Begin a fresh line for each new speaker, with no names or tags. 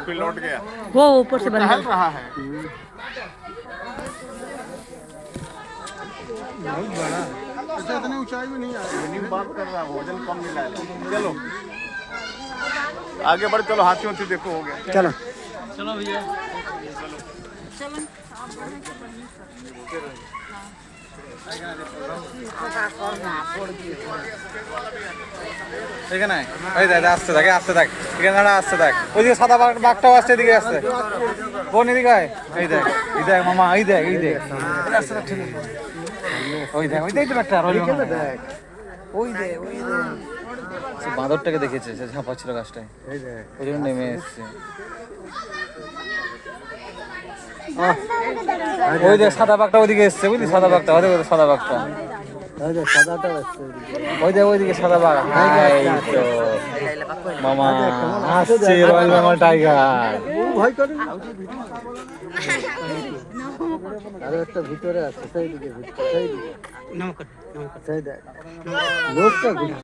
फिर लौट गया,
वो ऊपर से बंद
टहल रहा है।
बहुत बड़ा, अच्छा इतनी ऊंचाई में नहीं आ रही।
बात कर रहा है, वजन कम मिला है। चलो आगे बढ़, चलो हाथी वाथी देखो, हो गया।
चलो
चलो भैया
এখানে এই দেখ আসতে থাকে এখানে আসতে থাক। ওইদিকে সাদা বাঘটাও আসছে, এদিকে আসছে। বোন এদিকে আয়। এই দেখ মামা, এই দেখ ওই দেখ ওইটাই তো একটা দেখ, ওই দেখ সে বাঁদরটাকে দেখেছে, সে ঝাঁপাচ্ছিল গাছটায়, ওই জন্য নেমে এসছে। ওই দেখ সাদা বাঘটা ওইদিকে এসছে, বুঝলি? সাদা বাঘটা সাদা বাঘটা ওইদিকে সাদা বাঘ। তো মামা আসছে রয়্যাল বেঙ্গল টাইগার।
ভয় করে আরো একটা ভিতরে আছে, সেই দিকে সেই দিকে লোকটা